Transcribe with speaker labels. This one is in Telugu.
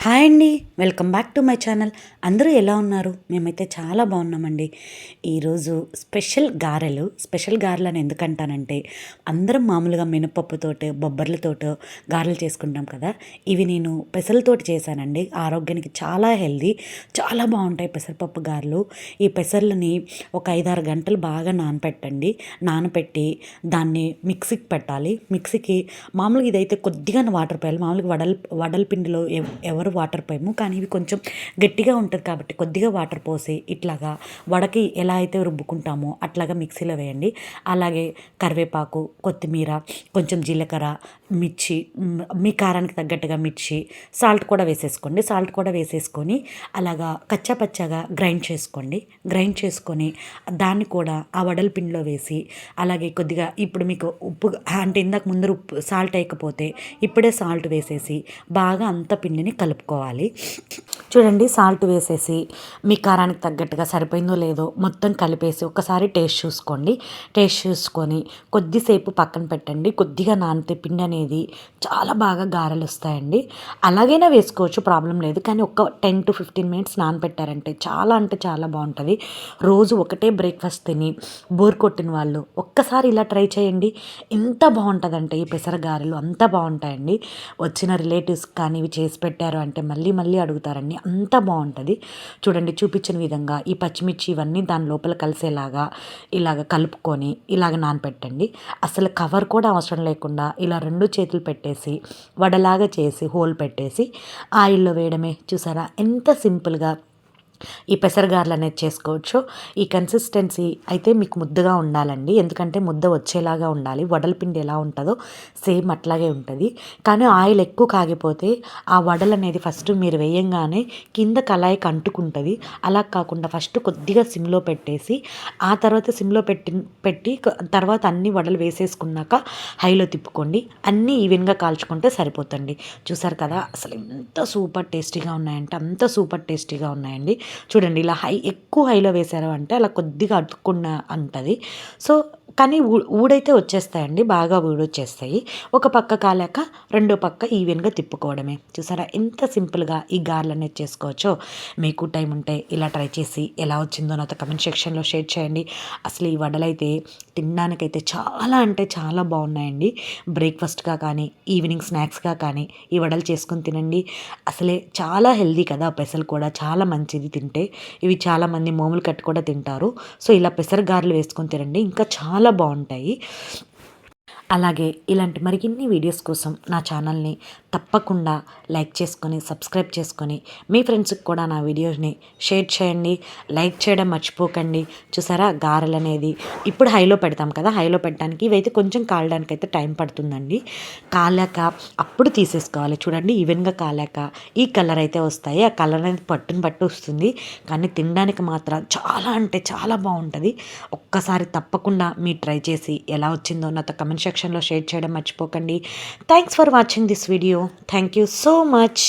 Speaker 1: హాయ్ అండి, welcome back to my channel. అందరూ ఎలా ఉన్నారు? మేమైతే చాలా బాగున్నామండి. ఈరోజు స్పెషల్ గారెలు అని ఎందుకంటానంటే, అందరం మామూలుగా మినపప్పుతోటి బొబ్బర్లతోటో గారెలు చేసుకుంటాం కదా. ఇవి నేను పెసరలతోటి చేశానండి. ఆరోగ్యానికి చాలా హెల్దీ, చాలా బాగుంటాయి పెసరపప్పు గారెలు. ఈ పెసర్లని ఒక 5-6 గంటలు బాగా నానపెట్టి దాన్ని మిక్సీకి పెట్టాలి. మిక్సీకి మామూలుగా ఇదైతే కొద్దిగా వాటర్ పోయాలి. మామూలుగా వడల పిండిలో ఎవరు వాటర్ పోయము, కానీ ఇవి కొంచెం గట్టిగా ఉంటుంది కాబట్టి కొద్దిగా వాటర్ పోసి ఇట్లాగా వడకి ఎలా అయితే రుబ్బుకుంటామో అట్లాగా మిక్సీలో వేయండి. అలాగే కరివేపాకు, కొత్తిమీర, కొంచెం జీలకర్ర, మిర్చి, మీ కారానికి తగ్గట్టుగా మిర్చి, సాల్ట్ కూడా వేసేసుకొని అలాగా కచ్చాపచ్చాగా గ్రైండ్ చేసుకొని దాన్ని కూడా ఆ వడల పిండిలో వేసి, అలాగే కొద్దిగా ఇప్పుడు మీకు ఉప్పు అంటే ఇందాక ముందర సాల్ట్ వేయకపోతే ఇప్పుడే సాల్ట్ వేసేసి బాగా అంత పిండిని కలుపుకోవాలి. చూడండి, సాల్ట్ వేసేసి మీ కారానికి తగ్గట్టుగా సరిపోయిందో లేదో మొత్తం కలిపేసి ఒకసారి టేస్ట్ చూసుకొని కొద్దిసేపు పక్కన పెట్టండి. కొద్దిగా నానితే పిండి అనేది చాలా బాగా గారెలు వస్తాయండి. అలాగైనా వేసుకోవచ్చు, ప్రాబ్లం లేదు. కానీ ఒక 10-15 మినిట్స్ నానబెట్టారంటే చాలా అంటే చాలా బాగుంటుంది. రోజు ఒకటే బ్రేక్ఫాస్ట్ తిని బోర్ కొట్టిన వాళ్ళు ఒక్కసారి ఇలా ట్రై చేయండి. ఎంత బాగుంటుందంటే ఈ పెసర గారెలు అంత బాగుంటాయండి. వచ్చిన రిలేటివ్స్ కానీ ఇవి చేసి పెట్టారు అంటే మళ్ళీ మళ్ళీ అడుగుతారండి, అంత బాగుంటుంది. చూడండి, చూపించిన విధంగా ఈ పచ్చిమిర్చి ఇవన్నీ దాని లోపల కలిసేలాగా ఇలాగ కలుపుకొని ఇలాగ నానపెట్టండి. అసలు కవర్ కూడా అవసరం లేకుండా ఇలా 2 చేతులు పెట్టేసి వడలాగా చేసి హోల్ పెట్టేసి ఆయిల్లో వేయడమే. చూసారా ఎంత సింపుల్గా ఈ పెసరగారలు అనేది చేసుకోవచ్చు. ఈ కన్సిస్టెన్సీ అయితే మీకు ముద్దగా ఉండాలండి, ఎందుకంటే ముద్ద వచ్చేలాగా ఉండాలి. వడల పిండి ఎలా ఉంటుందో సేమ్ అట్లాగే ఉంటుంది. కానీ ఆయిల్ ఎక్కువ కాగిపోతే ఆ వడలు అనేది ఫస్ట్ మీరు వేయంగానే కింద కళాయికి అంటుకుంటుంది. అలా కాకుండా ఫస్ట్ కొద్దిగా సిమ్లో పెట్టేసి ఆ తర్వాత సిమ్లో పెట్టి తర్వాత అన్ని వడలు వేసేసుకున్నాక హైలో తిప్పుకోండి. అన్నీ ఈవెన్గా కాల్చుకుంటే సరిపోతుంది. చూసారు కదా, అసలు ఎంత సూపర్ టేస్టీగా ఉన్నాయంటే అంత సూపర్ టేస్టీగా ఉన్నాయండి. చూడండి, ఇలా ఎక్కువ హైలో వేసారు అంటే అలా కొద్దిగా అతుక్కున్న అంటది. సో కానీ ఊడైతే వచ్చేస్తాయండి, బాగా ఊడొచ్చేస్తాయి. ఒక పక్క కాలాక రెండో పక్క ఈవెన్గా తిప్పుకోవడమే. చూసారా ఎంత సింపుల్గా ఈ గారెలు అనేది చేసుకోవచ్చో. మీకు టైం ఉంటే ఇలా ట్రై చేసి ఎలా వచ్చిందో నాతో కమెంట్ సెక్షన్లో షేర్ చేయండి. అసలు ఈ వడలైతే తినడానికైతే చాలా అంటే చాలా బాగున్నాయండి. బ్రేక్ఫాస్ట్గా కానీ ఈవినింగ్ స్నాక్స్గా కానీ ఈ వడలు చేసుకొని తినండి. అసలే చాలా హెల్దీ కదా, పెసలు కూడా చాలా మంచిది తింటే. ఇవి చాలామంది మోములు కట్టు కూడా తింటారు. సో ఇలా పెసర గారెలు వేసుకొని తినండి, ఇంకా చాలా బాగుంటాయి. అలాగే ఇలాంటి మరిన్ని వీడియోస్ కోసం నా ఛానల్ని తప్పకుండా లైక్ చేసుకొని సబ్స్క్రైబ్ చేసుకొని మీ ఫ్రెండ్స్కి కూడా నా వీడియోని షేర్ చేయండి. లైక్ చేయడం మర్చిపోకండి. చూసారా, గారెలు అనేది ఇప్పుడు హైలో పెడతాం కదా, హైలో పెట్టడానికి ఇవైతే కొంచెం కాలడానికి అయితే టైం పడుతుందండి. కాలాక అప్పుడు తీసేసుకోవాలి. చూడండి, ఈవెన్గా కాలాక ఈ కలర్ అయితే వస్తాయి. ఆ కలర్ అనేది పట్టు వస్తుంది, కానీ తినడానికి మాత్రం చాలా అంటే చాలా బాగుంటుంది. ఒక్కసారి తప్పకుండా మీరు ట్రై చేసి ఎలా వచ్చిందో నాతో కమెంట్ సెక్షన్లో షేర్ చేయడం మర్చిపోకండి. Thanks for watching this video. Thank you so much.